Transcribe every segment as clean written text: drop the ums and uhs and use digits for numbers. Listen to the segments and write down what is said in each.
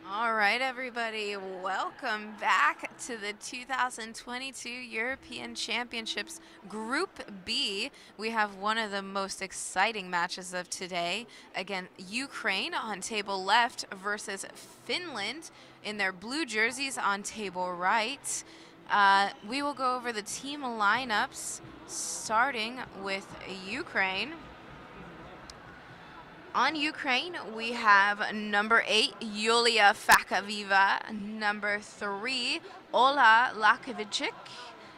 All right, everybody, welcome back to the 2022 European Championships Group B. We have one of the most exciting matches of today. Again, Ukraine on table left versus Finland in their blue jerseys on table right. We will go over the team lineups, starting with Ukraine. On Ukraine, we have number 8, Yulia Fakaviva, number 3, Ola Lakovichik,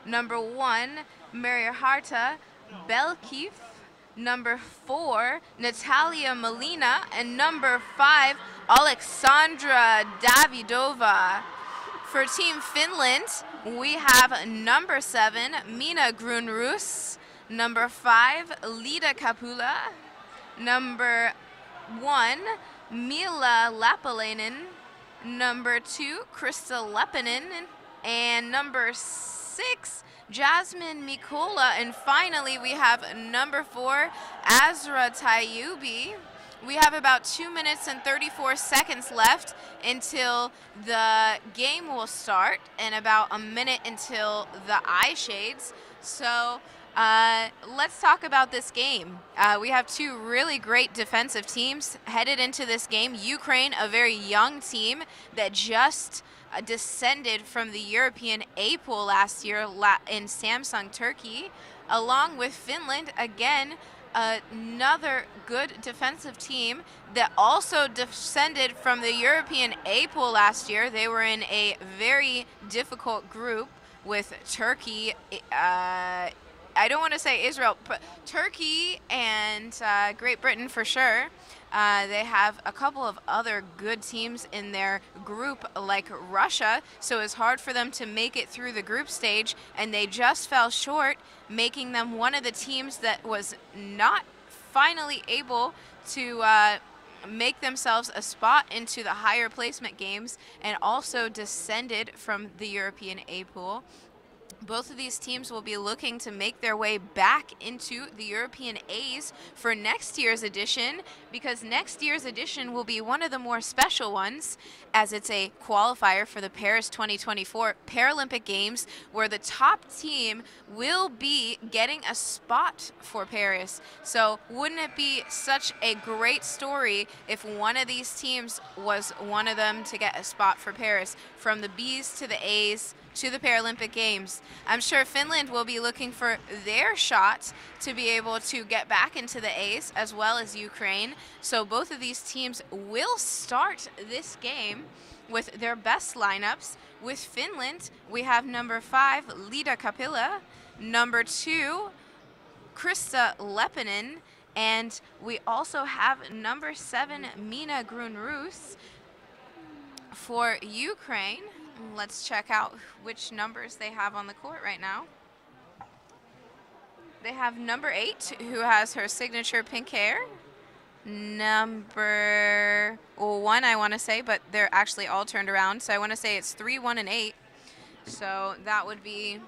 number 1, Mariharta Belkiv, number 4, Natalia Molina, and number 5, Alexandra Davidova. For Team Finland, we have number 7, Mina Grunrus, number 5, Lida Kapula, number 1, Mila Lapalainen, number 2, Krista Lepinen, and number 6, Jasmine Mikola, and finally we have number 4, Azra Tayubi. We have about 2 minutes and 34 seconds left until the game will start, and about a minute until the eye shades. So let's talk about this game. We have two really great defensive teams headed into this game. Ukraine, a very young team that just descended from the European A pool last year in Samsung, Turkey, along with Finland, again, another good defensive team that also descended from the European A pool last year. They were in a very difficult group with Turkey, I don't want to say Israel, but Turkey and Great Britain for sure. They have a couple of other good teams in their group, like Russia, so it's hard for them to make it through the group stage, and they just fell short, making them one of the teams that was not finally able to make themselves a spot into the higher placement games, and also descended from the European A pool. Both of these teams will be looking to make their way back into the European A's for next year's edition, because next year's edition will be one of the more special ones, as it's a qualifier for the Paris 2024 Paralympic Games, where the top team will be getting a spot for Paris. So wouldn't it be such a great story if one of these teams was one of them to get a spot for Paris, from the B's to the A's to the Paralympic Games. I'm sure Finland will be looking for their shot to be able to get back into the A's, as well as Ukraine. So both of these teams will start this game with their best lineups. With Finland, we have number 5, Lida Kapila, number 2, Krista Lepinen, and we also have number 7, Mina Grunrus. For Ukraine, let's check out which numbers they have on the court right now. They have number 8, who has her signature pink hair. Number 1, I want to say, but they're actually all turned around. So I want to say it's 3, 1, and 8. So that would be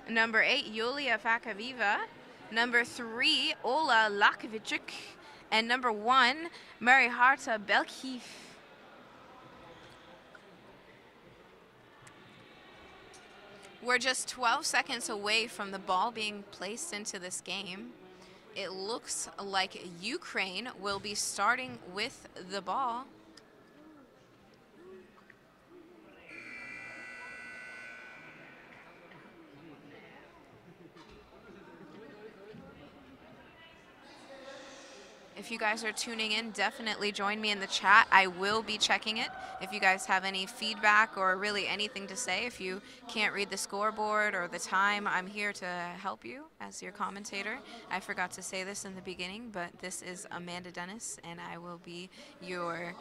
number 8, Yulia Fakaviva. Number 3, Ola Lakovichik. And number 1, Mariharta Belkiv. We're just 12 seconds away from the ball being placed into this game. It looks like Ukraine will be starting with the ball. If you guys are tuning in, definitely join me in the chat. I will be checking it. If you guys have any feedback or really anything to say, if you can't read the scoreboard or the time, I'm here to help you as your commentator. I forgot to say this in the beginning, but this is Amanda Dennis, and I will be your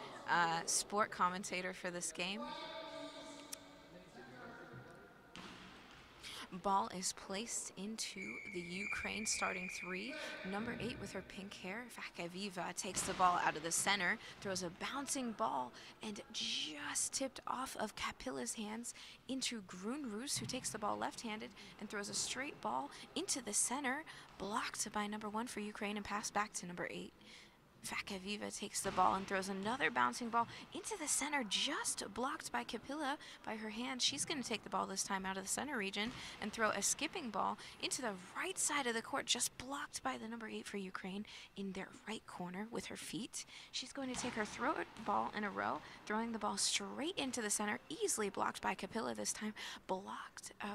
sport commentator for this game. Ball is placed into the Ukraine starting 3. Number 8 with her pink hair, Fakaviva, takes the ball out of the center, throws a bouncing ball, and just tipped off of Kapila's hands into Grunrus, who takes the ball left-handed and throws a straight ball into the center, blocked by number 1 for Ukraine and passed back to number 8. Fakaviva takes the ball and throws another bouncing ball into the center, just blocked by Kapila by her hand. She's going to take the ball this time out of the center region and throw a skipping ball into the right side of the court, just blocked by the number 8 for Ukraine in their right corner with her feet. She's going to take her throw ball in a row, throwing the ball straight into the center, easily blocked by Kapila this time,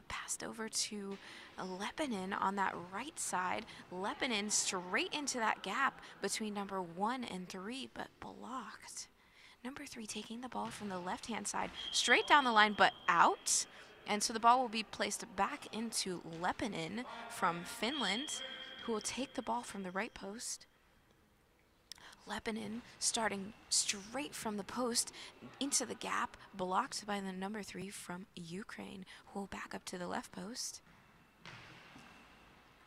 passed over to Lebanon on that right side. Lebanon straight into that gap between number 1 and 3, but blocked. Number 3 taking the ball from the left-hand side, straight down the line, but out. And so the ball will be placed back into Lebanon from Finland, who will take the ball from the right post. Lebanon starting straight from the post into the gap, blocked by the number 3 from Ukraine, who will back up to the left post.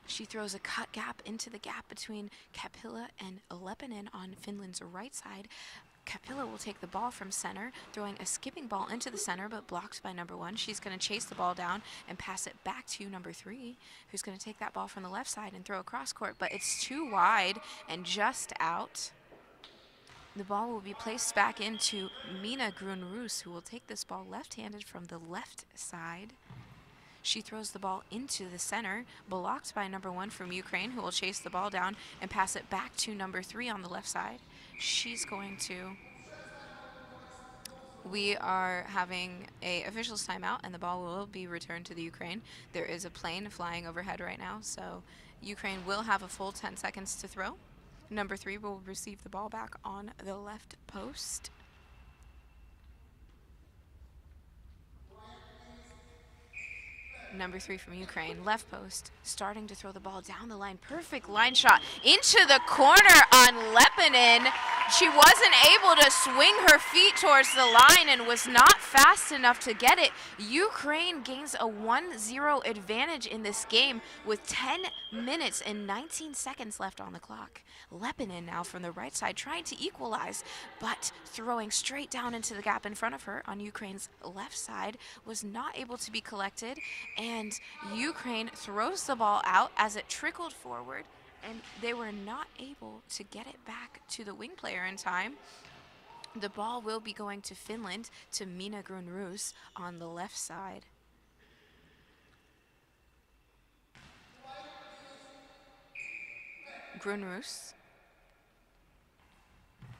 She throws a cut gap into the gap between Kapila and Lebanon on Finland's right side. Kapila will take the ball from center, throwing a skipping ball into the center, but blocked by number 1. She's going to chase the ball down and pass it back to number 3, who's going to take that ball from the left side and throw across court, but it's too wide and just out. The ball will be placed back into Mina Grunrus, who will take this ball left-handed from the left side. She throws the ball into the center, blocked by number 1 from Ukraine, who will chase the ball down and pass it back to number 3 on the left side. She's going to... We are having a officials timeout, and the ball will be returned to the Ukraine. There is a plane flying overhead right now, so Ukraine will have a full 10 seconds to throw. Number 3 will receive the ball back on the left post. Number 3 from Ukraine, left post, starting to throw the ball down the line. Perfect line shot into the corner on Lebanon. She wasn't able to swing her feet towards the line and was not fast enough to get it. Ukraine gains a 1-0 advantage in this game with 10 minutes and 19 seconds left on the clock. Lebanon now from the right side trying to equalize, but throwing straight down into the gap in front of her on Ukraine's left side was not able to be collected, and Ukraine throws the ball out as it trickled forward, and they were not able to get it back to the wing player in time. The ball will be going to Finland, to Mina Grunrus on the left side. Grunrus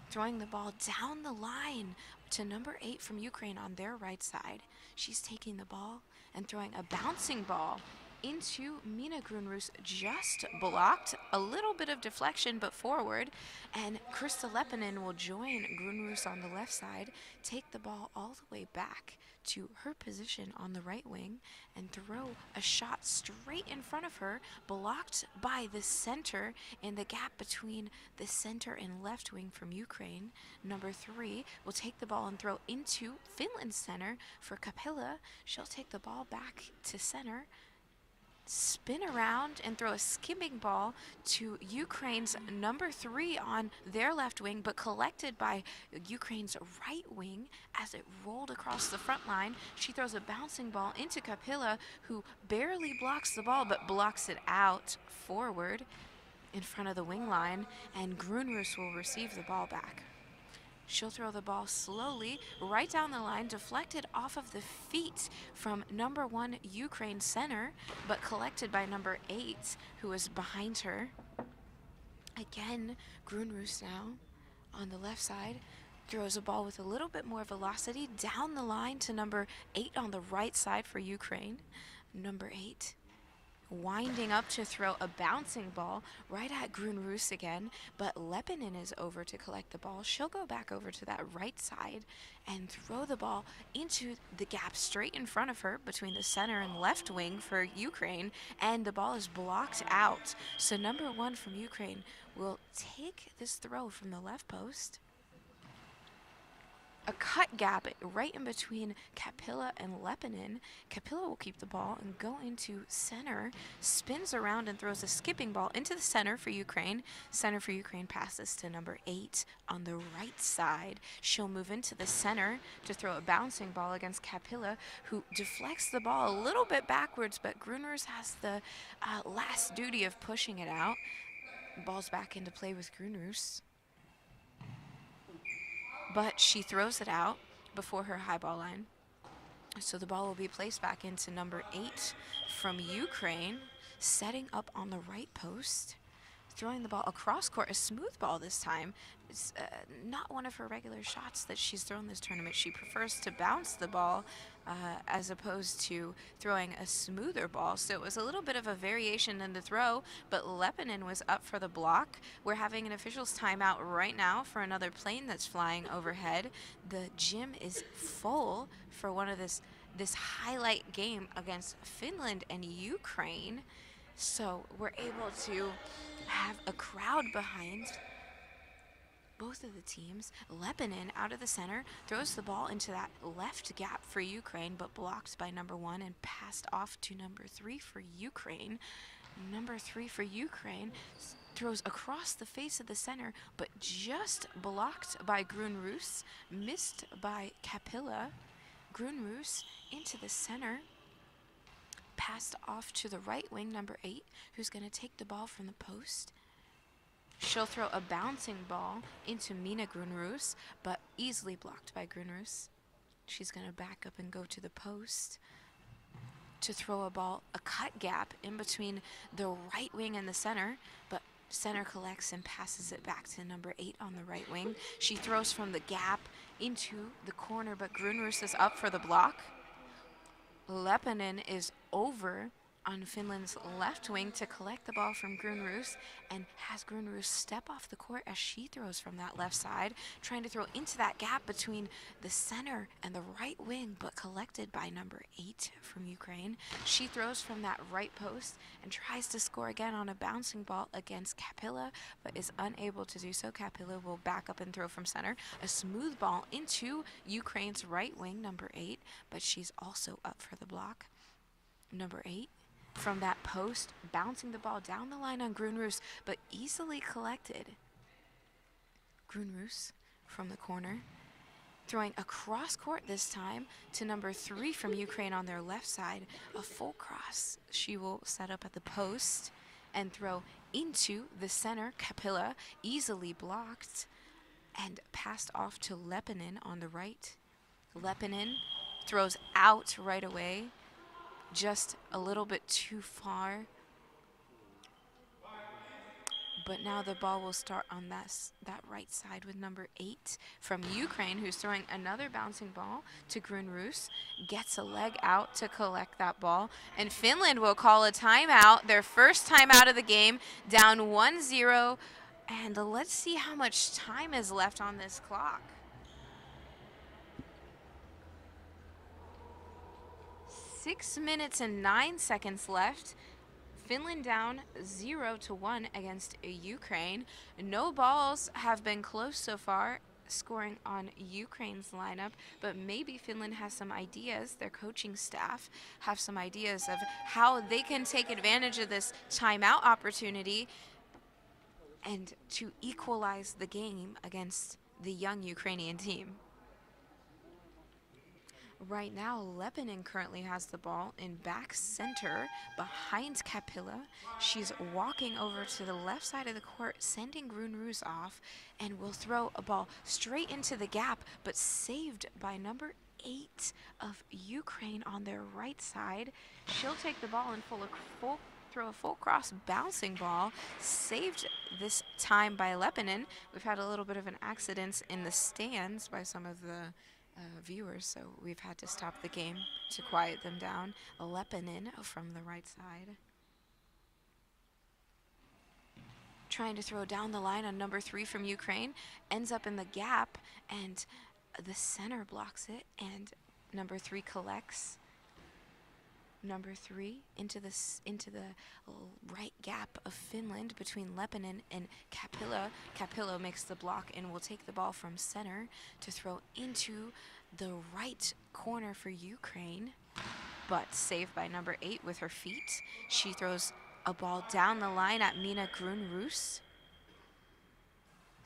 throwing the ball down the line to number 8 from Ukraine on their right side. She's taking the ball and throwing a bouncing ball into Mina Grunrus, just blocked. A little bit of deflection, but forward. And Krista Leppinen will join Grunrus on the left side, take the ball all the way back to her position on the right wing, and throw a shot straight in front of her, blocked by the center in the gap between the center and left wing from Ukraine. Number 3 will take the ball and throw into Finland's center for Kapila. She'll take the ball back to center, spin around and throw a skipping ball to Ukraine's number 3 on their left wing, but collected by Ukraine's right wing as it rolled across the front line. She throws a bouncing ball into Kapila, who barely blocks the ball but blocks it out forward in front of the wing line, and Grunrus will receive the ball back. She'll throw the ball slowly right down the line, deflected off of the feet from number 1 Ukraine center, but collected by number 8, who is behind her. Again, Grunrus now on the left side throws a ball with a little bit more velocity down the line to number 8 on the right side for Ukraine. Number 8 winding up to throw a bouncing ball right at Grunrus again, but Leppinen is over to collect the ball. She'll go back over to that right side and throw the ball into the gap straight in front of her between the center and left wing for Ukraine, and the ball is blocked out. So number 1 from Ukraine will take this throw from the left post. A cut gap right in between Kapila and Leppinen. Kapila will keep the ball and go into center, spins around and throws a skipping ball into the center for Ukraine. Center for Ukraine passes to number 8 on the right side. She'll move into the center to throw a bouncing ball against Kapila, who deflects the ball a little bit backwards, but Grunrus has the last duty of pushing it out. Ball's back into play with Grunrus. but she throws it out before her high ball line. So the ball will be placed back into number 8 from Ukraine, setting up on the right post, throwing the ball across court, a smooth ball this time. It's not one of her regular shots that she's thrown this tournament. She prefers to bounce the ball as opposed to throwing a smoother ball. So it was a little bit of a variation in the throw, but Lepinen was up for the block. We're having an official's timeout right now for another plane that's flying overhead. The gym is full for one of this highlight game against Finland and Ukraine. So we're able to have a crowd behind both of the teams. Lepinen out of the center throws the ball into that left gap for Ukraine, but blocked by number 1 and passed off to number 3 for Ukraine. Number 3 for Ukraine throws across the face of the center, but just blocked by Grunrus, missed by Capilla. Grunrus into the center, passed off to the right wing, number 8, who's going to take the ball from the post. She'll throw a bouncing ball into Mina Grunrus, but easily blocked by Grunrus. She's going to back up and go to the post to throw a cut gap in between the right wing and the center, but center collects and passes it back to number 8 on the right wing. She throws from the gap into the corner, but Grunrus is up for the block. Lepinen is over on Finland's left wing to collect the ball from Grunrus, and has Grunrus step off the court as she throws from that left side, trying to throw into that gap between the center and the right wing, but collected by number 8 from Ukraine. She throws from that right post and tries to score again on a bouncing ball against Capilla, but is unable to do so. Capilla will back up and throw from center. A smooth ball into Ukraine's right wing, number 8, but she's also up for the block. Number 8 from that post, bouncing the ball down the line on Grunrus, but easily collected. Grunrus from the corner, throwing across court this time to number 3 from Ukraine on their left side. A full cross. She will set up at the post and throw into the center. Capilla easily blocked and passed off to Lepinen on the right. Lepinen throws out right away, just a little bit too far. But now the ball will start on that right side with number 8 from Ukraine, who's throwing another bouncing ball to Grunrus. Gets a leg out to collect that ball. And Finland will call a timeout, their first timeout of the game, down 1-0. And let's see how much time is left on this clock. 6 minutes and 9 seconds left. Finland down 0-1 against Ukraine. No balls have been close so far, scoring on Ukraine's lineup, but maybe Finland has some ideas. Their coaching staff have some ideas of how they can take advantage of this timeout opportunity and to equalize the game against the young Ukrainian team. Right now, Lepinen currently has the ball in back center behind Capilla. She's walking over to the left side of the court, sending Grunrus off, and will throw a ball straight into the gap, but saved by number 8 of Ukraine on their right side. She'll take the ball and throw a full cross bouncing ball, saved this time by Lepinen. We've had a little bit of an accident in the stands by some of the viewers, so we've had to stop the game to quiet them down. Lepinen from the right side, trying to throw down the line on number 3 from Ukraine, ends up in the gap, and the center blocks it, and number 3 collects. Number 3 into the right gap of Finland between Lepinen and Capilla. Capilla makes the block and will take the ball from center to throw into the right corner for Ukraine, but saved by number 8 with her feet. She throws a ball down the line at Mina Grunrus.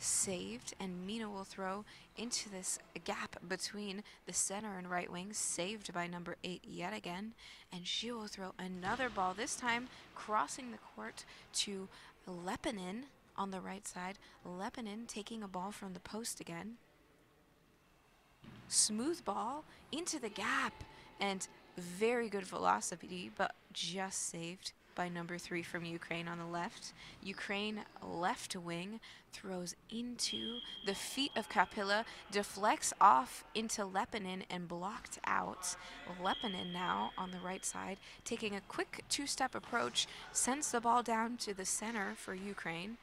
Saved, and Mina will throw into this gap between the center and right wing, saved by number 8 yet again, and she will throw another ball, this time crossing the court to Lepinen on the right side. Lepinen taking a ball from the post again. Smooth ball into the gap, and very good velocity, but just saved by number 3 from Ukraine on the left. Ukraine left wing throws into the feet of Kapila, deflects off into Lepinin and blocked out. Lepinin now on the right side, taking a quick 2-step approach, sends the ball down to the center for Ukraine.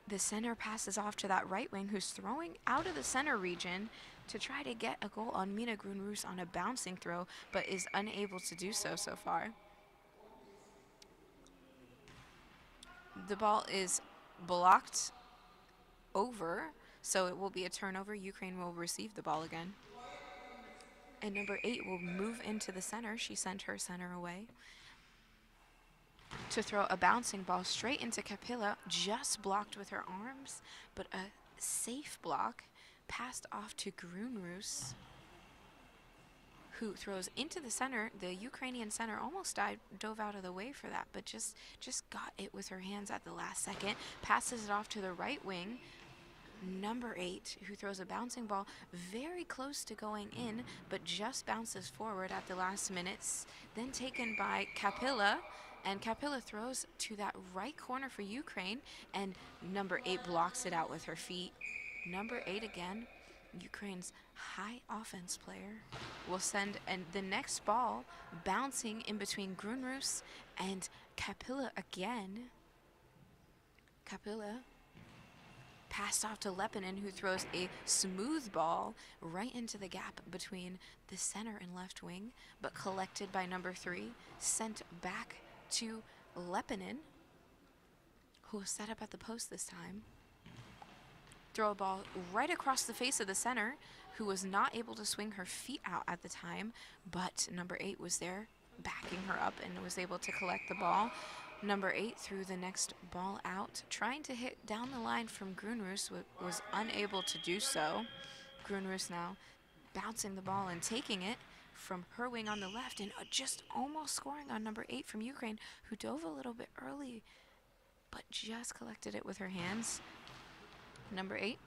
The center passes off to that right wing, who's throwing out of the center region to try to get a goal on Mina Grunrus on a bouncing throw, but is unable to do so far. The ball is blocked over, so it will be a turnover. Ukraine will receive the ball again. And number 8 will move into the center. She sent her center away to throw a bouncing ball straight into Kapila, just blocked with her arms, but a safe block, passed off to Grunrus, who throws into the center. The Ukrainian center almost dove out of the way for that, but just got it with her hands at the last second, passes it off to the right wing, number 8, who throws a bouncing ball very close to going in, but just bounces forward at the last minutes, then taken by Kapila, and Kapila throws to that right corner for Ukraine, and number 8 blocks it out with her feet. Number 8 again, Ukraine's high offense player, will send the next ball bouncing in between Grunrus and Kapila again. Kapila passed off to Lepinin, who throws a smooth ball right into the gap between the center and left wing, but collected by number 3, sent back to Lepinin, who will set up at the post this time. Throw a ball right across the face of the center, who was not able to swing her feet out at the time, but number 8 was there backing her up and was able to collect the ball. Number 8 threw the next ball out, trying to hit down the line from Grunrus, was unable to do so. Grunrus now bouncing the ball and taking it from her wing on the left, and just almost scoring on number 8 from Ukraine, who dove a little bit early, but just collected it with her hands. Number 8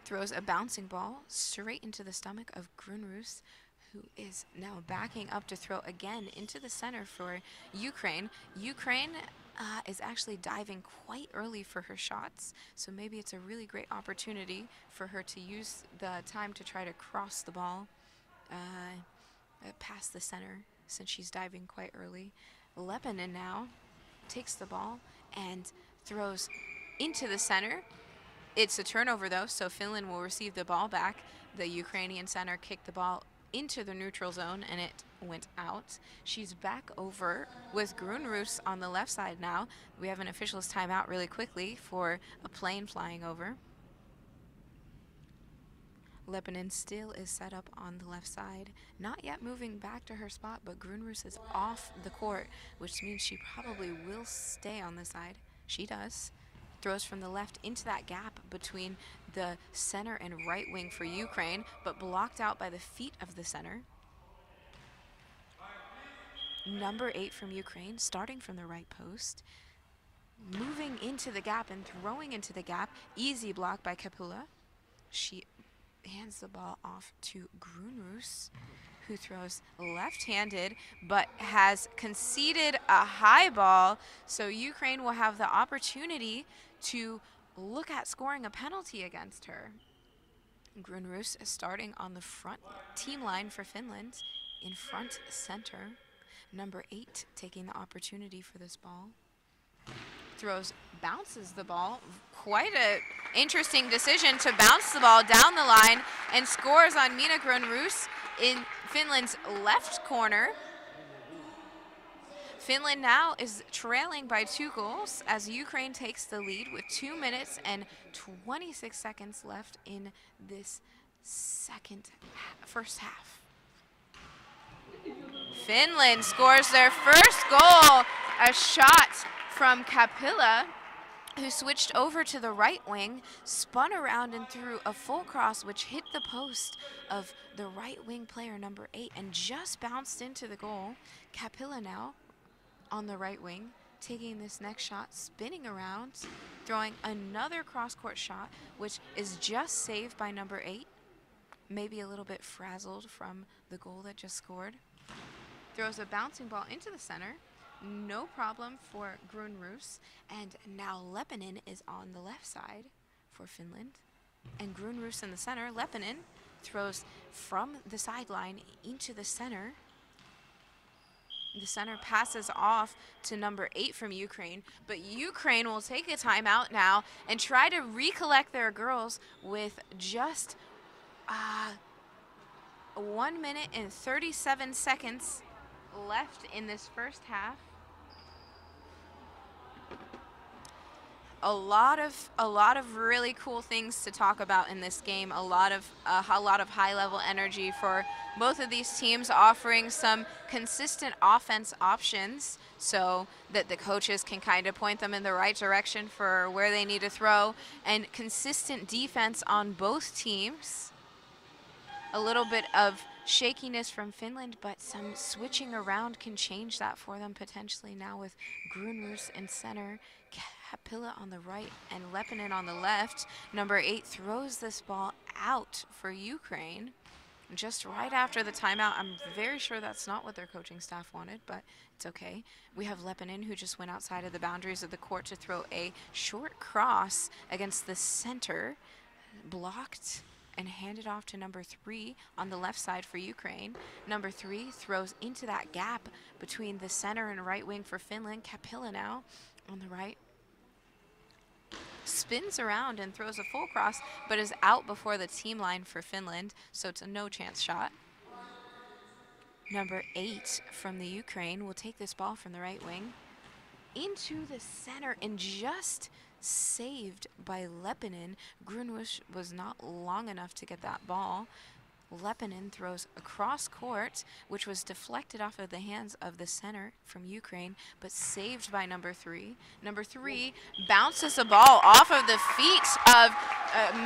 throws a bouncing ball straight into the stomach of Grunrus, who is now backing up to throw again into the center for Ukraine. Ukraine is actually diving quite early for her shots, so maybe it's a really great opportunity for her to use the time to try to cross the ball past the center, since she's diving quite early. Lepinin now takes the ball and throws into the center. It's a turnover, though, so Finland will receive the ball back. The Ukrainian center kicked the ball into the neutral zone, and it went out. She's back over with Grunrus on the left side now. We have an official's timeout really quickly for a plane flying over. Lepinin still is set up on the left side, not yet moving back to her spot, but Grunrus is off the court, which means she probably will stay on the side. She does. Throws from the left into that gap between the center and right wing for Ukraine, but blocked out by the feet of the center. Number 8 from Ukraine, starting from the right post, moving into the gap and throwing into the gap. Easy block by Kapila. She hands the ball off to Grunrus, who throws left-handed, but has conceded a high ball, so Ukraine will have the opportunity to look at scoring a penalty against her. Grunrus is starting on the front team line for Finland, in front center. Number 8 taking the opportunity for this ball. Bounces the ball. Quite an interesting decision to bounce the ball down the line, and scores on Mina Grunrus in Finland's left corner. Finland now is trailing by 2 goals as Ukraine takes the lead with 2 minutes and 26 seconds left in this first half. Finland scores their first goal, a shot from Kapila, who switched over to the right wing, spun around and threw a full cross, which hit the post of the right wing player, number 8, and just bounced into the goal. Kapila now on the right wing, taking this next shot, spinning around, throwing another cross-court shot, which is just saved by number 8. maybe a little bit frazzled from the goal that just scored. Throws a bouncing ball into the center. No problem for Grunrus. And now Leppänen is on the left side for Finland. And Grunrus in the center. Leppänen throws from the sideline into the center. The center passes off to number 8 from Ukraine, but Ukraine will take a timeout now and try to recollect their girls with just 1 minute and 37 seconds left in this first half. A lot of really cool things to talk about in this game. A lot of high-level energy for both of these teams, offering some consistent offense options so that the coaches can kind of point them in the right direction for where they need to throw, and consistent defense on both teams. A little bit of shakiness from Finland, but some switching around can change that for them potentially now with Grunrus in center, Kapila on the right, and Leppänen on the left. Number 8 throws this ball out for Ukraine just right after the timeout. I'm very sure that's not what their coaching staff wanted, but it's okay. We have Leppänen, who just went outside of the boundaries of the court to throw a short cross against the center, blocked and handed off to number 3 on the left side for Ukraine. Number 3 throws into that gap between the center and right wing for Finland. Kapila now on the right. Spins around and throws a full cross, but is out before the team line for Finland, so it's a no-chance shot. Number 8 from the Ukraine will take this ball from the right wing into the center and just saved by Leppänen. Grunwush was not long enough to get that ball. Leppänen throws across court, which was deflected off of the hands of the center from Ukraine, but saved by number 3. Number 3 bounces a ball off of the feet of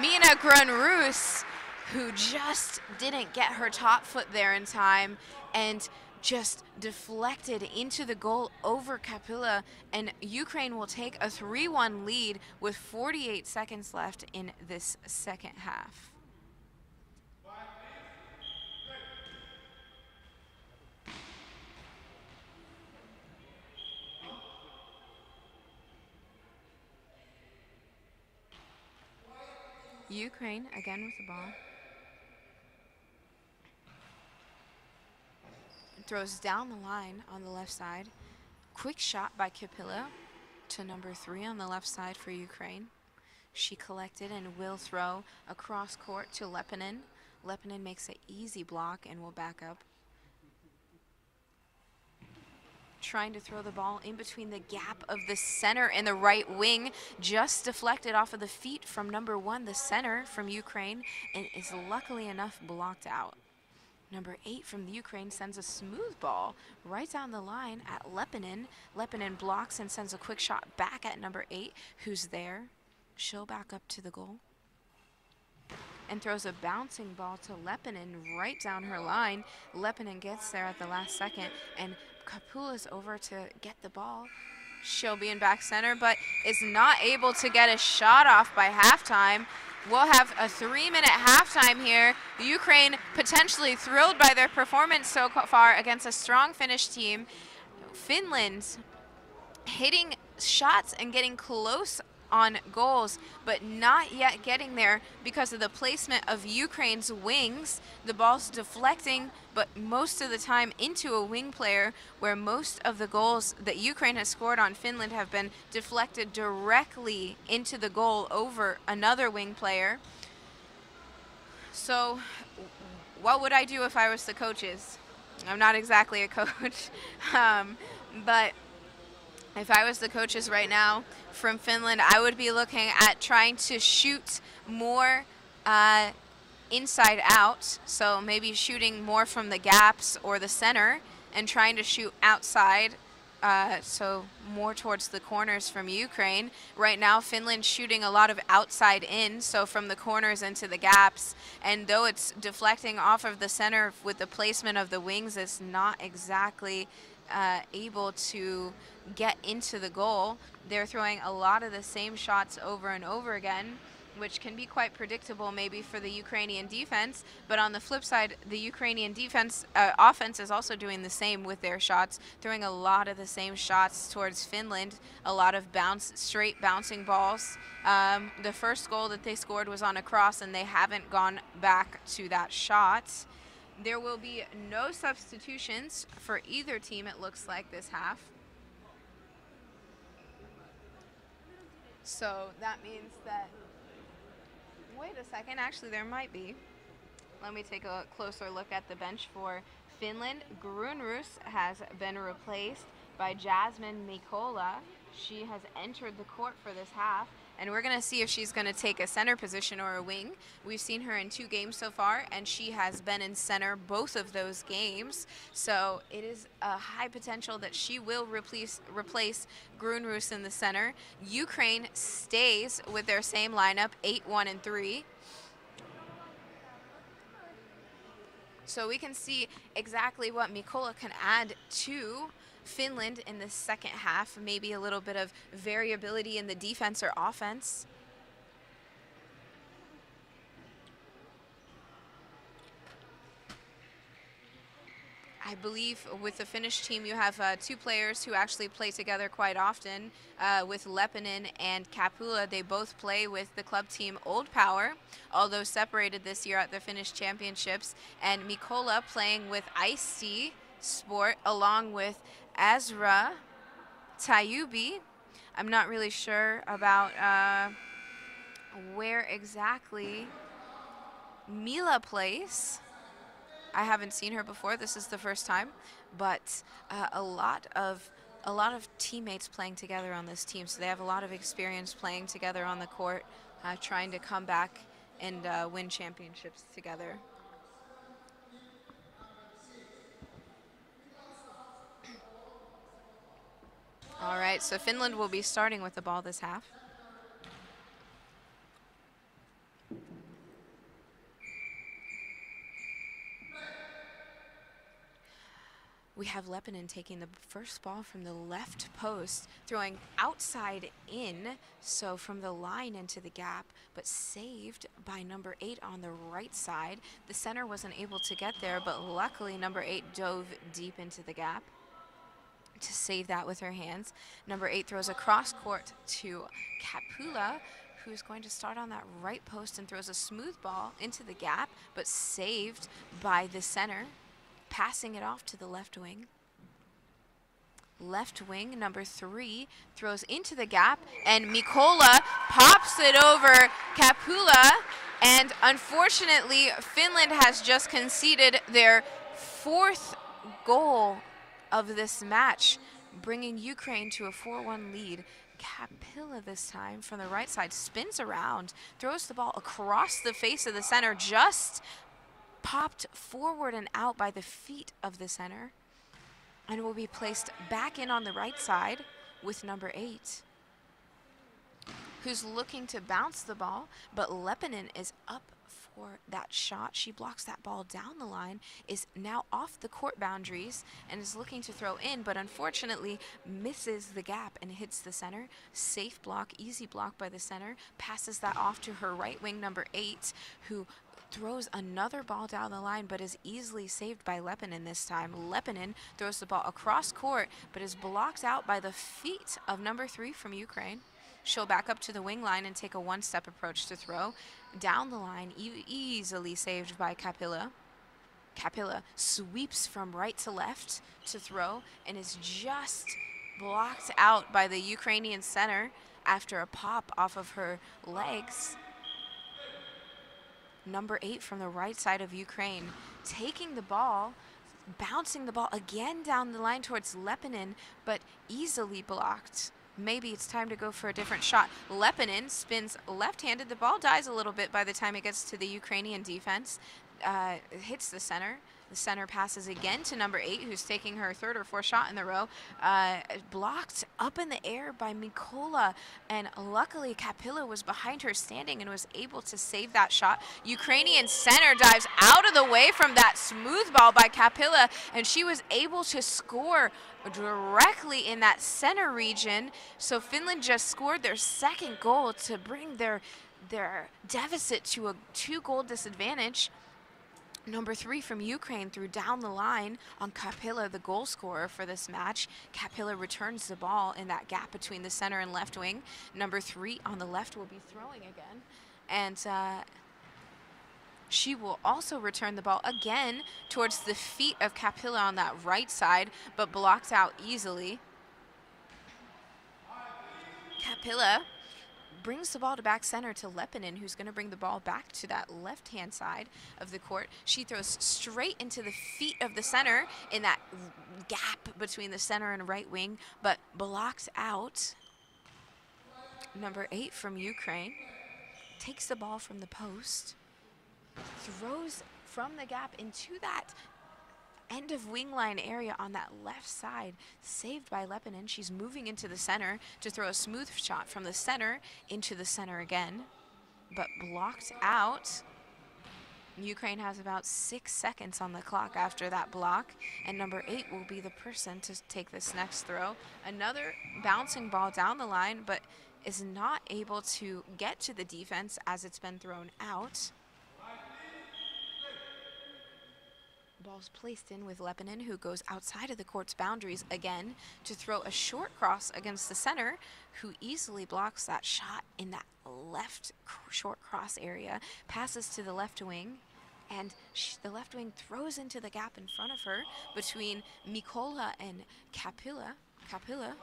Mina Grunrus, who just didn't get her top foot there in time and just deflected into the goal over Kapila, and Ukraine will take a 3-1 lead with 48 seconds left in this second half. Ukraine again with the ball. Throws down the line on the left side. Quick shot by Kapila to number 3 on the left side for Ukraine. She collected and will throw across court to Leppänen. Leppänen makes an easy block and will back up. Trying to throw the ball in between the gap of the center and the right wing, just deflected off of the feet from number 1, the center from Ukraine, and is luckily enough blocked out. Number 8 from the Ukraine sends a smooth ball right down the line at Leppänen. Leppänen blocks and sends a quick shot back at number 8, who's there. She'll back up to the goal and throws a bouncing ball to Leppänen right down her line. Leppänen gets there at the last second, and Kapula's over to get the ball. She'll be in back center, but is not able to get a shot off by halftime. We'll have a 3-minute halftime here. Ukraine potentially thrilled by their performance so far against a strong Finnish team. Finland hitting shots and getting close on goals, but not yet getting there because of the placement of Ukraine's wings. The ball's deflecting, but most of the time into a wing player, where most of the goals that Ukraine has scored on Finland have been deflected directly into the goal over another wing player. So what would I do if I was the coaches? I'm not exactly a coach, but if I was the coaches right now from Finland, I would be looking at trying to shoot more inside out, so maybe shooting more from the gaps or the center and trying to shoot outside, so more towards the corners from Ukraine. Right now, Finland's shooting a lot of outside in, so from the corners into the gaps, and though it's deflecting off of the center with the placement of the wings, it's not exactly able to get into the goal. They're throwing a lot of the same shots over and over again, which can be quite predictable maybe for the Ukrainian defense. But on the flip side, the Ukrainian offense is also doing the same with their shots, throwing a lot of the same shots towards Finland, a lot of straight bouncing balls. The first goal that they scored was on a cross, and they haven't gone back to that shot. There will be no substitutions for either team, it looks like, this half. So that means that, wait a second, actually there might be. Let me take a closer look at the bench for Finland. Grunrus has been replaced by Jasmine Mikola. She has entered the court for this half, and we're going to see if she's going to take a center position or a wing. We've seen her in 2 games so far, and she has been in center both of those games. So it is a high potential that she will replace Grunrus in the center. Ukraine stays with their same lineup, 8-1 and 3. So we can see exactly what Mikola can add to Finland in the second half, maybe a little bit of variability in the defense or offense. I believe with the Finnish team, you have 2 players who actually play together quite often. With Leppänen and Kapula, they both play with the club team Old Power, although separated this year at the Finnish Championships. And Mikola playing with Ice-T Sport along with Azra Tayubi. I'm not really sure about where exactly Mila plays. I haven't seen her before. This is the first time, but a lot of teammates playing together on this team, so they have a lot of experience playing together on the court, trying to come back and win championships together. All right, so Finland will be starting with the ball this half. We have Leppänen taking the first ball from the left post, throwing outside in, so from the line into the gap, but saved by number 8 on the right side. The center wasn't able to get there, but luckily number 8 dove deep into the gap to save that with her hands. Number 8 throws a cross court to Kapula, who's going to start on that right post and throws a smooth ball into the gap, but saved by the center, passing it off to the left wing. Left wing, number 3, throws into the gap, and Mikola pops it over Kapula, and unfortunately, Finland has just conceded their 4th goal of this match, bringing Ukraine to a 4-1 lead. Kapila this time from the right side spins around, throws the ball across the face of the center, just popped forward and out by the feet of the center, and will be placed back in on the right side with number 8, who's looking to bounce the ball, but Leppänen is up for that shot. She blocks that ball down the line, is now off the court boundaries, and is looking to throw in, but unfortunately misses the gap and hits the center. Safe block, easy block by the center, passes that off to her right wing, number 8, who throws another ball down the line, but is easily saved by Leppänen this time. Leppänen throws the ball across court, but is blocked out by the feet of number 3 from Ukraine. She'll back up to the wing line and take a one-step approach to throw. Down the line, easily saved by Kapila. Kapila sweeps from right to left to throw and is just blocked out by the Ukrainian center after a pop off of her legs. Number 8 from the right side of Ukraine, taking the ball, bouncing the ball again down the line towards Leppänen, but easily blocked. Maybe it's time to go for a different shot. Leppänen spins left-handed. The ball dies a little bit by the time it gets to the Ukrainian defense. It hits the center. The center passes again to number 8, who's taking her 3rd or 4th shot in the row. Blocked up in the air by Mikola, and luckily Kapila was behind her standing and was able to save that shot. Ukrainian center dives out of the way from that smooth ball by Kapila, and she was able to score directly in that center region. So Finland just scored their 2nd goal to bring their their deficit to a 2-goal disadvantage. Number 3 from Ukraine threw down the line on Kapila, the goal scorer for this match. Kapila returns the ball in that gap between the center and left wing. Number 3 on the left will be throwing again. And she will also return the ball again towards the feet of Kapila on that right side, but blocked out easily. Kapila brings the ball to back center to Lepinen, who's going to bring the ball back to that left-hand side of the court. She throws straight into the feet of the center in that gap between the center and right wing, but blocked out. Number 8 from Ukraine takes the ball from the post, throws from the gap into that end of wing line area on that left side, saved by Lepinen. She's moving into the center to throw a smooth shot from the center into the center again, but blocked out. Ukraine has about 6 seconds on the clock after that block, and number 8 will be the person to take this next throw. Another bouncing ball down the line, but is not able to get to the defense as it's been thrown out. Ball's placed in with Lepinen, who goes outside of the court's boundaries again to throw a short cross against the center, who easily blocks that shot in that left short cross area, passes to the left wing, and the left wing throws into the gap in front of her between Mikola and Kapila. Kapila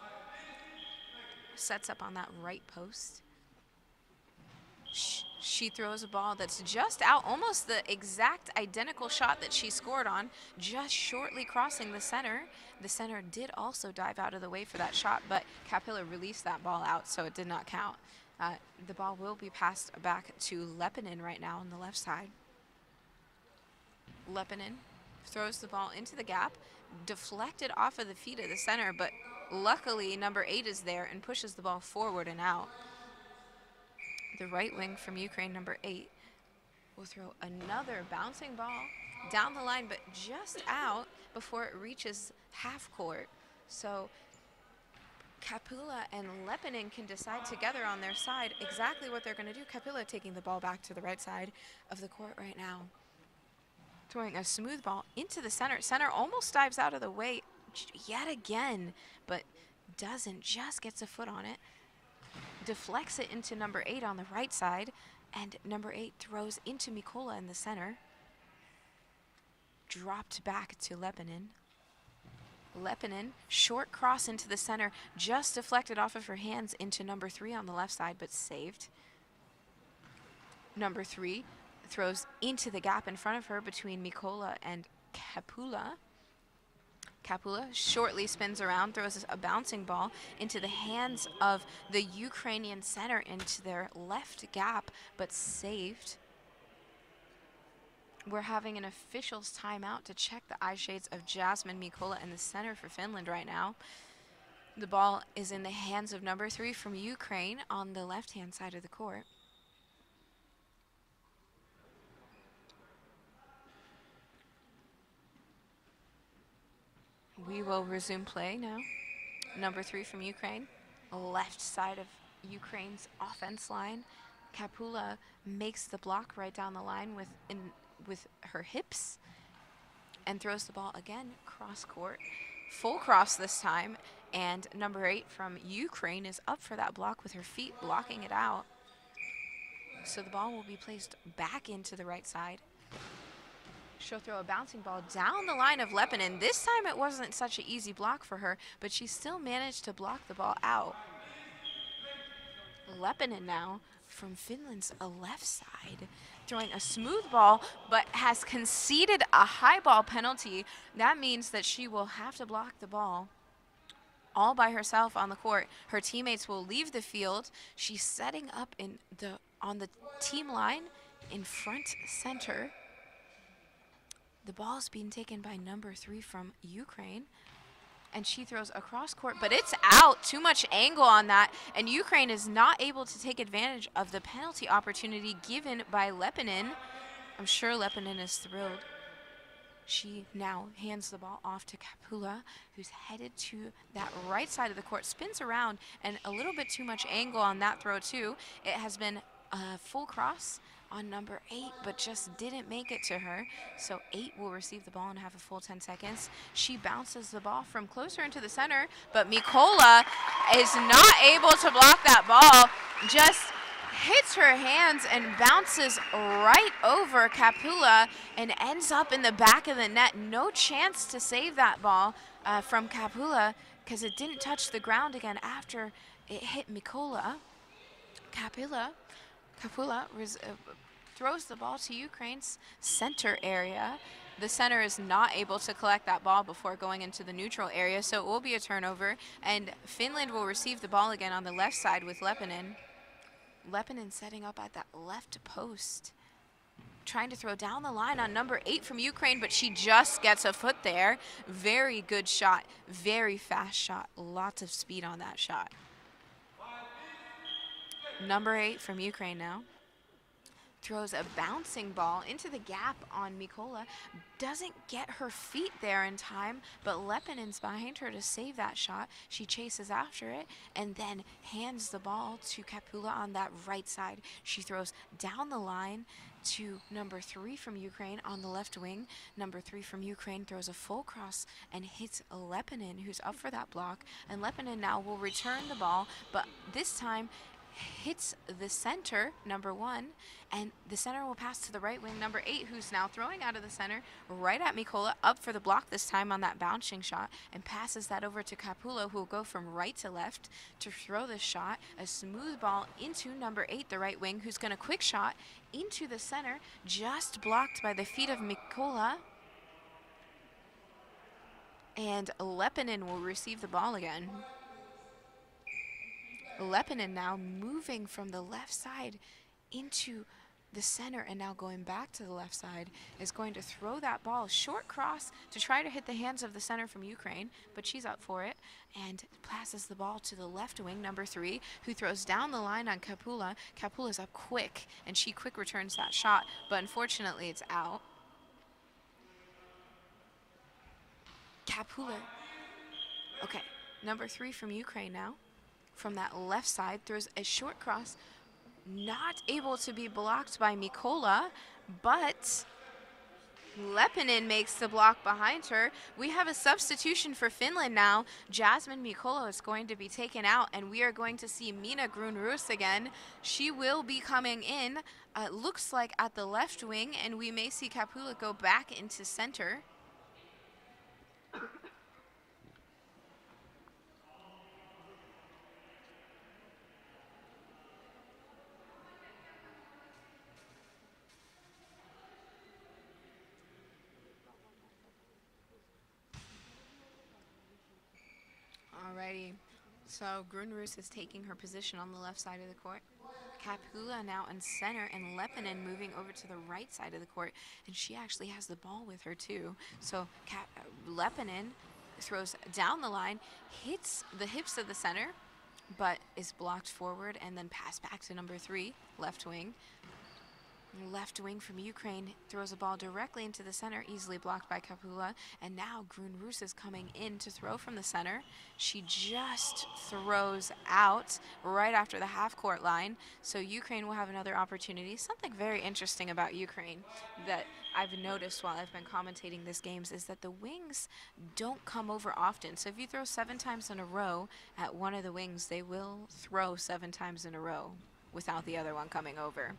sets up on that right post. She throws a ball that's just out, almost the exact identical shot that she scored on, just shortly crossing the center. The center did also dive out of the way for that shot, but Kapila released that ball out, so it did not count. The ball will be passed back to Lepinen right now on the left side. Lepinen throws the ball into the gap, deflected off of the feet of the center, but luckily number 8 is there and pushes the ball forward and out. The right wing from Ukraine, number 8, will throw another bouncing ball down the line, but just out before it reaches half court. So Kapila and Lepinen can decide together on their side exactly what they're going to do. Kapila taking the ball back to the right side of the court right now, throwing a smooth ball into the center. Center almost dives out of the way yet again, but doesn't, just gets a foot on it. Deflects it into number 8 on the right side, and number 8 throws into Mikola in the center. Dropped back to Lepinen. Lepinen, short cross into the center, just deflected off of her hands into number 3 on the left side, but saved. Number 3 throws into the gap in front of her between Mikola and Kapula. Kapula shortly spins around, throws a bouncing ball into the hands of the Ukrainian center into their left gap, but saved. We're having an official's timeout to check the eye shades of Jasmine Mikola in the center for Finland right now. The ball is in the hands of number 3 from Ukraine on the left-hand side of the court. We will resume play now. Number 3 from Ukraine, left side of Ukraine's offense line. Kapula makes the block right down the line with her hips and throws the ball again cross court. Full cross this time, and number 8 from Ukraine is up for that block with her feet blocking it out. So the ball will be placed back into the right side. She'll throw a bouncing ball down the line of Lepinen. This time it wasn't such an easy block for her, but she still managed to block the ball out. Lepinen now from Finland's left side, throwing a smooth ball, but has conceded a high ball penalty. That means that she will have to block the ball all by herself on the court. Her teammates will leave the field. She's setting up on the team line in front center. The ball is being taken by number 3 from Ukraine, and she throws across court, but it's out. Too much angle on that, and Ukraine is not able to take advantage of the penalty opportunity given by Lepinen. I'm sure Lepinen is thrilled. She now hands the ball off to Kapula, who's headed to that right side of the court, spins around, and a little bit too much angle on that throw too. It has been a full cross on number 8, but just didn't make it to her. So 8 will receive the ball and have a full 10 seconds. She bounces the ball from closer into the center, but Mikola is not able to block that ball. Just hits her hands and bounces right over Kapula and ends up in the back of the net. No chance to save that ball from Kapula because it didn't touch the ground again after it hit Mikola. Kapula throws the ball to Ukraine's center area. The center is not able to collect that ball before going into the neutral area, so it will be a turnover, and Finland will receive the ball again on the left side with Leppänen. Leppänen setting up at that left post, trying to throw down the line on number 8 from Ukraine, but she just gets a foot there. Very good shot, very fast shot, lots of speed on that shot. Number 8 from Ukraine now throws a bouncing ball into the gap on Mikola. Doesn't get her feet there in time, but Lepänen's behind her to save that shot. She chases after it and then hands the ball to Kapula on that right side. She throws down the line to number 3 from Ukraine on the left wing. Number 3 from Ukraine throws a full cross and hits Leppänen, who's up for that block. And Leppänen now will return the ball, but this time hits the center, number 1, and the center will pass to the right wing, number 8, who's now throwing out of the center right at Mikola, up for the block this time on that bouncing shot, and passes that over to Kapula, who will go from right to left to throw this shot. A smooth ball into number 8, the right wing, who's going to quick shot into the center, just blocked by the feet of Mikola. And Leppänen will receive the ball again. Leppänen now moving from the left side into the center and now going back to the left side is going to throw that ball short cross to try to hit the hands of the center from Ukraine, but she's up for it and passes the ball to the left wing, number 3, who throws down the line on Kapula. Kapula's up quick and she quick returns that shot, but unfortunately it's out. Kapula, okay, number 3 from Ukraine now. From that left side, throws a short cross, not able to be blocked by Mikola, but Leppänen makes the block behind her. We have a substitution for Finland now. Jasmine Mikola is going to be taken out, and we are going to see Mina Grunrus again. She will be coming in, looks like at the left wing, and we may see Kapula go back into center. Alrighty, so Grunrus is taking her position on the left side of the court. Kapula now in center, and Leppänen moving over to the right side of the court, and she actually has the ball with her too. So Leppänen throws down the line, hits the hips of the center, but is blocked forward and then passed back to number 3, left wing. Left wing from Ukraine throws a ball directly into the center, easily blocked by Kapula, and now Grunrus is coming in to throw from the center. She just throws out right after the half-court line, so Ukraine will have another opportunity. Something very interesting about Ukraine that I've noticed while I've been commentating this games is that the wings don't come over often. So if you throw 7 times in a row at one of the wings, they will throw 7 times in a row without the other one coming over.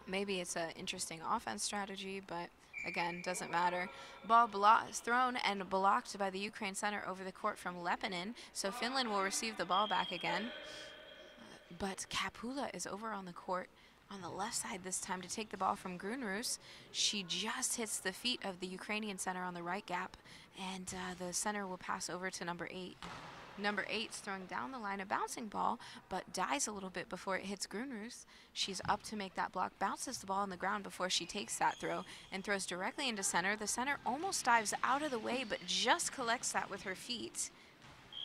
Maybe it's an interesting offense strategy, but again, doesn't matter. Ball thrown and blocked by the Ukraine center over the court from Leppänen, so Finland will receive the ball back again. But Kapula is over on the court on the left side this time to take the ball from Grunrus. She just hits the feet of the Ukrainian center on the right gap, and the center will pass over to number 8. Number 8's throwing down the line, a bouncing ball, but dies a little bit before it hits Grunrus. She's up to make that block, bounces the ball on the ground before she takes that throw, and throws directly into center. The center almost dives out of the way, but just collects that with her feet.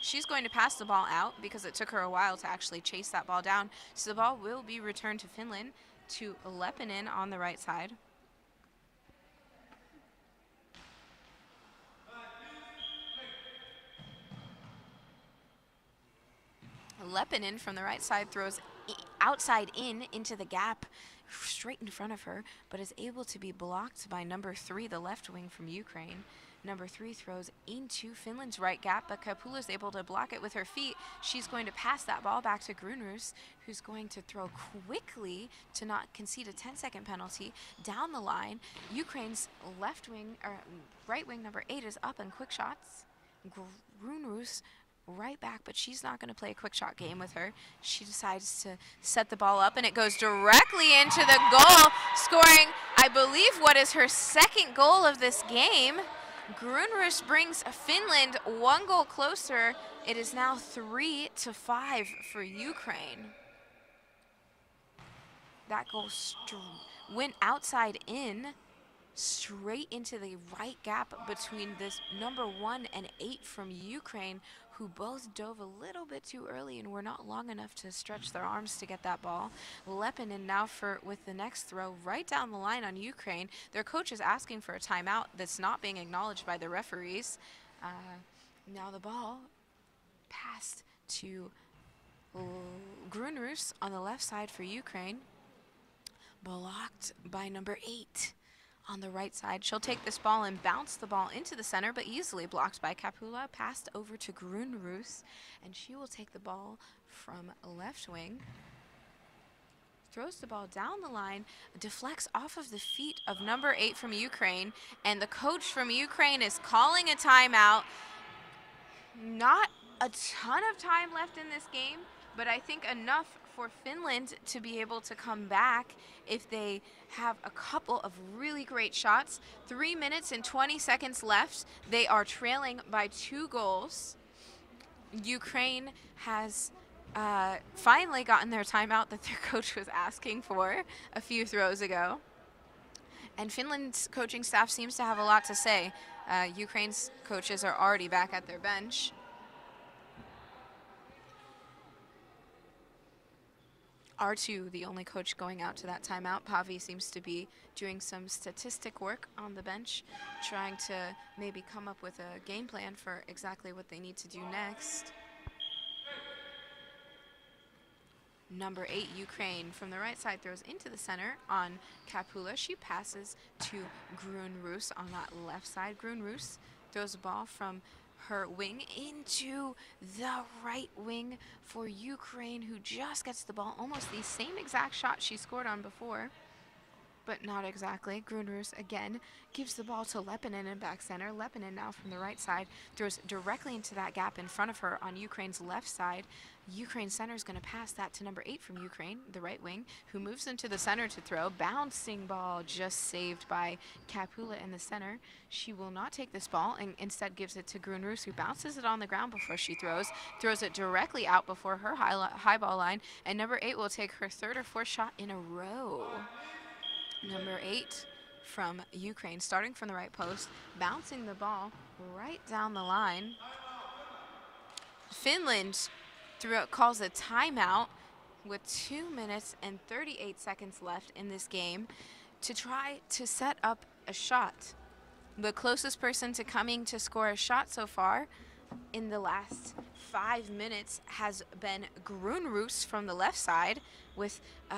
She's going to pass the ball out because it took her a while to actually chase that ball down. So the ball will be returned to Finland, to Leppänen on the right side. Leppänen from the right side throws outside into the gap straight in front of her, but is able to be blocked by number 3, the left wing from Ukraine. Number 3 throws into Finland's right gap, but Kapula is able to block it with her feet. She's going to pass that ball back to Grunrus, who's going to throw quickly to not concede a 10-second penalty down the line. Ukraine's left wing, or right wing number 8 is up in quick shots. Grunrus right back, but she's not going to play a quick shot game with her. She decides to set the ball up, and it goes directly into the goal, scoring, I believe, what is her second goal of this game. Grunrus brings Finland 1 goal closer. It is now 3-5 for Ukraine. That goal went outside in, straight into the right gap between this number 1 and 8 from Ukraine, who both dove a little bit too early and were not long enough to stretch their arms to get that ball. Lepinen now with the next throw right down the line on Ukraine. Their coach is asking for a timeout that's not being acknowledged by the referees. Now the ball passed to Grunrus on the left side for Ukraine, blocked by number 8. On the right side, she'll take this ball and bounce the ball into the center, but easily blocked by Kapula. Passed over to Grunrus, and she will take the ball from left wing. Throws the ball down the line, deflects off of the feet of number 8 from Ukraine, and the coach from Ukraine is calling a timeout. Not a ton of time left in this game, but I think enough for Finland to be able to come back if they have a couple of really great shots. 3 minutes and 20 seconds left. They are trailing by 2 goals. Ukraine has finally gotten their timeout that their coach was asking for a few throws ago. And Finland's coaching staff seems to have a lot to say. Ukraine's coaches are already back at their bench. R2, the only coach going out to that timeout. Pavi seems to be doing some statistic work on the bench, trying to maybe come up with a game plan for exactly what they need to do next. Number 8, Ukraine, from the right side throws into the center on Kapula. She passes to Grunrus on that left side. Grunrus throws a ball from her wing into the right wing for Ukraine, who just gets the ball. Almost the same exact shot she scored on before, but not exactly. Grunrus again gives the ball to Lepinen in back center. Lepinen now from the right side throws directly into that gap in front of her on Ukraine's left side. Ukraine center is going to pass that to number 8 from Ukraine, the right wing, who moves into the center to throw. Bouncing ball just saved by Kapula in the center. She will not take this ball and instead gives it to Grunrus, who bounces it on the ground before she throws it directly out before her high ball line, and number 8 will take her 3rd or 4th shot in a row. Number 8 from Ukraine, starting from the right post, bouncing the ball right down the line. Finland calls a timeout with 2 minutes and 38 seconds left in this game to try to set up a shot. The closest person to coming to score a shot so far in the last 5 minutes has been Grunrus from the left side, with a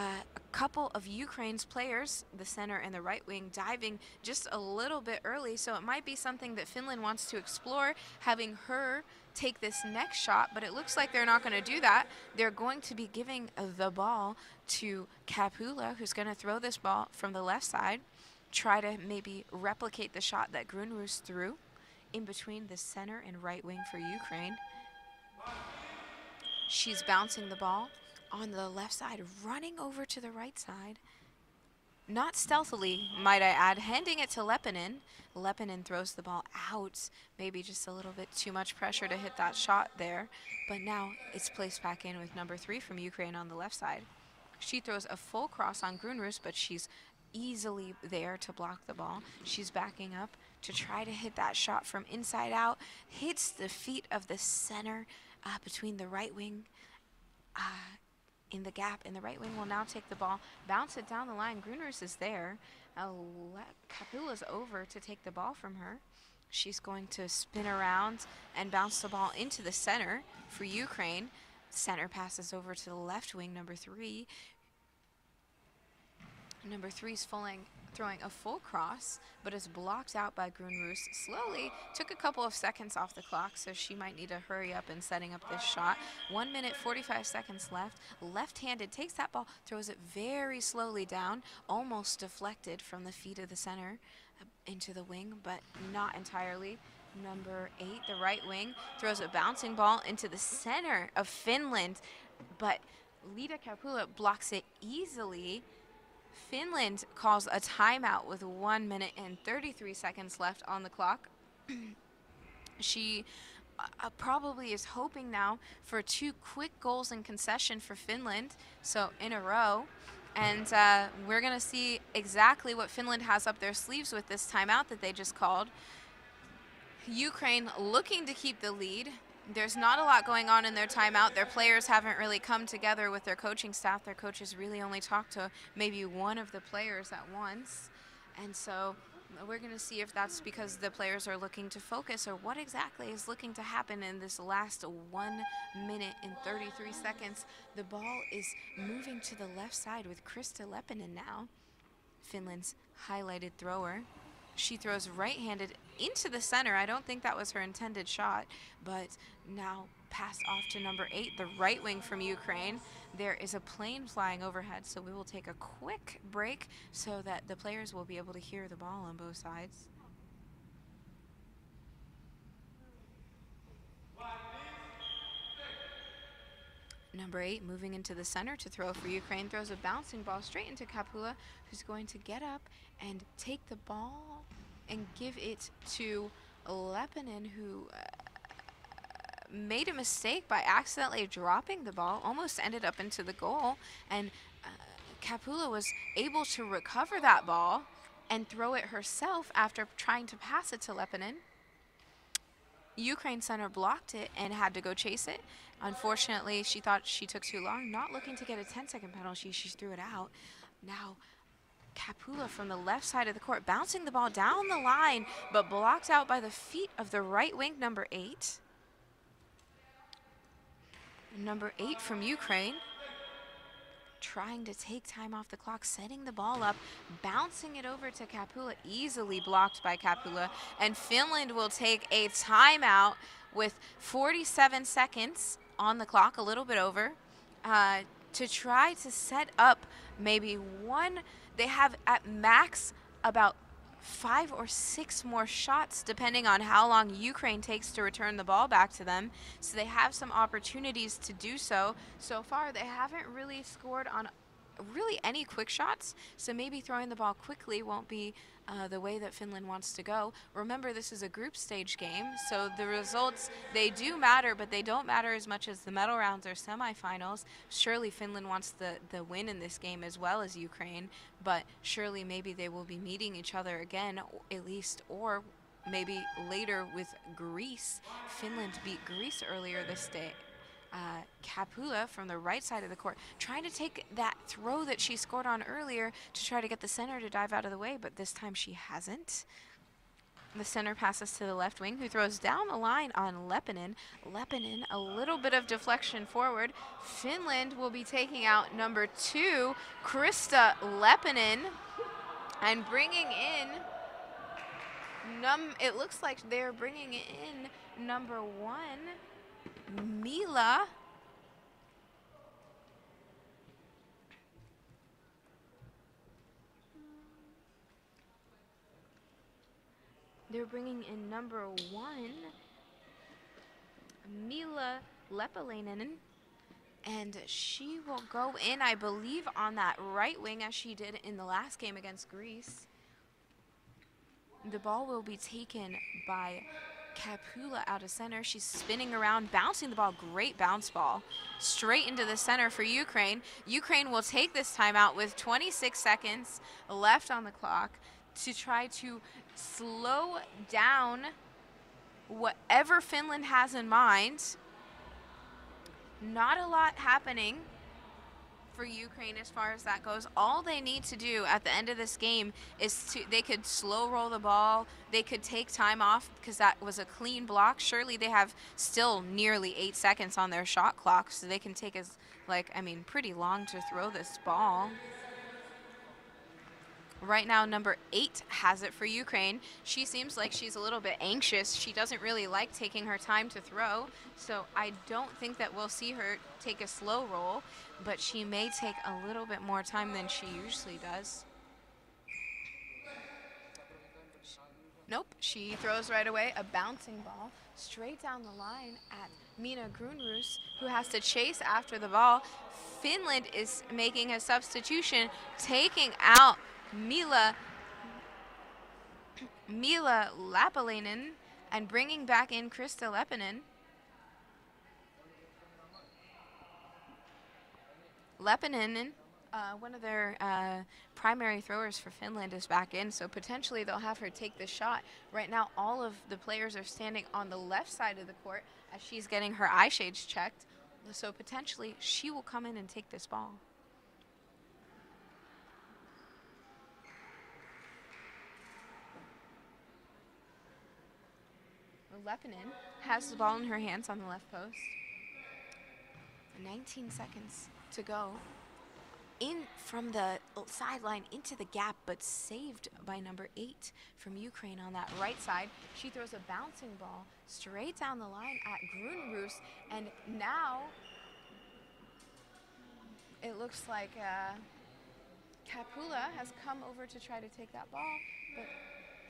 couple of Ukraine's players, the center and the right wing, diving just a little bit early. So it might be something that Finland wants to explore, having her take this next shot, but it looks like they're not going to do that. They're going to be giving the ball to Kapula, who's going to throw this ball from the left side, try to maybe replicate the shot that Grunrus threw in between the center and right wing for Ukraine. She's bouncing the ball on the left side, running over to the right side. Not stealthily, might I add, handing it to Lepinen. Lepinen throws the ball out. Maybe just a little bit too much pressure to hit that shot there. But now it's placed back in with number 3 from Ukraine on the left side. She throws a full cross on Grunrus, but she's easily there to block the ball. She's backing up to try to hit that shot from inside out. Hits the feet of the center between the right wing in the gap, and the right wing will now take the ball, bounce it down the line. Grunrus is there. Kapula's over to take the ball from her. She's going to spin around and bounce the ball into the center for Ukraine. Center passes over to the left wing, number 3. Number 3's throwing a full cross, but is blocked out by Grunroos slowly. Took a couple of seconds off the clock, so she might need to hurry up in setting up this shot. 1 minute, 45 seconds left. Left-handed, takes that ball, throws it very slowly down, almost deflected from the feet of the center into the wing, but not entirely. Number 8, the right wing, throws a bouncing ball into the center of Finland, but Lida Kapula blocks it easily. Finland calls a timeout with 1 minute and 33 seconds left on the clock. She probably is hoping now for 2 quick goals in concession for Finland, so in a row. And we're going to see exactly what Finland has up their sleeves with this timeout that they just called. Ukraine looking to keep the lead. There's not a lot going on in their timeout. Their players haven't really come together with their coaching staff. Their coaches really only talk to maybe one of the players at once. And so we're going to see if that's because the players are looking to focus or what exactly is looking to happen in this last 1 minute and 33 seconds. The ball is moving to the left side with Krista Leppänen now, Finland's highlighted thrower. She throws right-handed into the center. I don't think that was her intended shot, but now passed off to number 8, the right wing from Ukraine. There is a plane flying overhead, so we will take a quick break so that the players will be able to hear the ball on both sides. Number 8 moving into the center to throw for Ukraine, throws a bouncing ball straight into Kapula, who's going to get up and take the ball and give it to Leppänen, who made a mistake by accidentally dropping the ball, almost ended up into the goal, and Kapula was able to recover that ball and throw it herself after trying to pass it to Leppänen. Ukraine center blocked it and had to go chase it. Unfortunately, she thought she took too long. Not looking to get a 10-second penalty, she threw it out. Now, Kapula from the left side of the court, bouncing the ball down the line, but blocked out by the feet of the right wing, number 8. Number 8 from Ukraine, trying to take time off the clock, setting the ball up, bouncing it over to Kapula, easily blocked by Kapula, and Finland will take a timeout with 47 seconds on the clock, a little bit over, to try to set up maybe one. They have at max about 5 or 6 more shots, depending on how long Ukraine takes to return the ball back to them. So they have some opportunities to do so. So far, they haven't really scored on really any quick shots, so maybe throwing the ball quickly won't be the way that Finland wants to go. Remember, this is a group stage game, so the results, they do matter, but they don't matter as much as the medal rounds or semifinals. Surely Finland wants the win in this game as well as Ukraine, but surely maybe they will be meeting each other again, at least, or maybe later with Greece. Finland beat Greece earlier this day. Kapula from the right side of the court, trying to take that throw that she scored on earlier to try to get the center to dive out of the way, but this time she hasn't. The center passes to the left wing, who throws down the line on Leppänen. Leppänen, a little bit of deflection forward. Finland will be taking out number 2, Krista Leppänen, and bringing in it looks like they're bringing in number 1, Mila. They're bringing in number 1, Mila Leppänen, and she will go in, I believe, on that right wing as she did in the last game against Greece. The ball will be taken by Kapula out of center. She's spinning around, bouncing the ball. Great bounce ball straight into the center for Ukraine. Ukraine will take this timeout with 26 seconds left on the clock to try to slow down whatever Finland has in mind. Not a lot happening for Ukraine as far as that goes. All they need to do at the end of this game is they could slow roll the ball. They could take time off because that was a clean block. Surely they have still nearly 8 seconds on their shot clock, so they can take pretty long to throw this ball. Right now, number 8 has it for Ukraine. She seems like she's a little bit anxious. She doesn't really like taking her time to throw, so I don't think that we'll see her take a slow roll, but she may take a little bit more time than she usually does. Nope, she throws right away, a bouncing ball straight down the line at Mina Grunrus, who has to chase after the ball. Finland is making a substitution, taking out Mila Lapalainen and bringing back in Krista Lepinen. Lepinen, one of their primary throwers for Finland, is back in, so potentially they'll have her take the shot. Right now, all of the players are standing on the left side of the court as she's getting her eye shades checked, so potentially she will come in and take this ball. Lepinen has the ball in her hands on the left post. 19 seconds to go. In from the sideline into the gap, but saved by number 8 from Ukraine on that right side. She throws a bouncing ball straight down the line at Grunrus, and now it looks like Kapula has come over to try to take that ball, but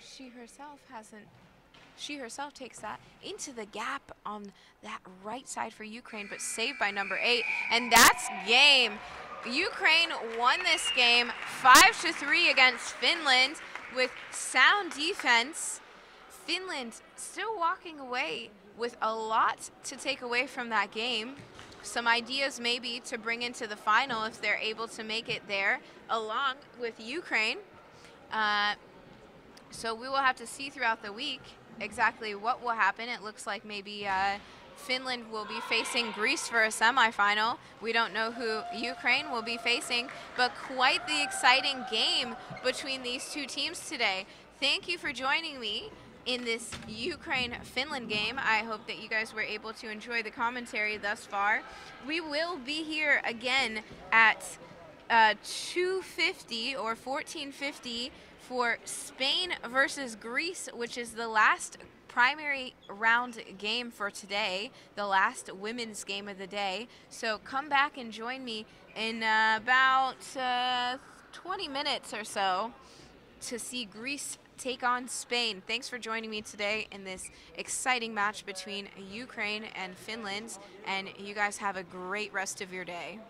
she herself hasn't. She herself takes that into the gap on that right side for Ukraine, but saved by number 8. And that's game. Ukraine won this game 5-3 against Finland with sound defense. Finland still walking away with a lot to take away from that game. Some ideas maybe to bring into the final if they're able to make it there, along with Ukraine. So we will have to see throughout the week exactly what will happen. It looks like maybe Finland will be facing Greece for a semifinal. We don't know who Ukraine will be facing, but quite the exciting game between these two teams today. Thank you for joining me in this Ukraine-Finland game. I hope that you guys were able to enjoy the commentary thus far. We will be here again at 2:50 or 14:50 for Spain versus Greece, which is the last primary round game for today, the last women's game of the day. So come back and join me in about 20 minutes or so to see Greece take on Spain. Thanks for joining me today in this exciting match between Ukraine and Finland, and you guys have a great rest of your day.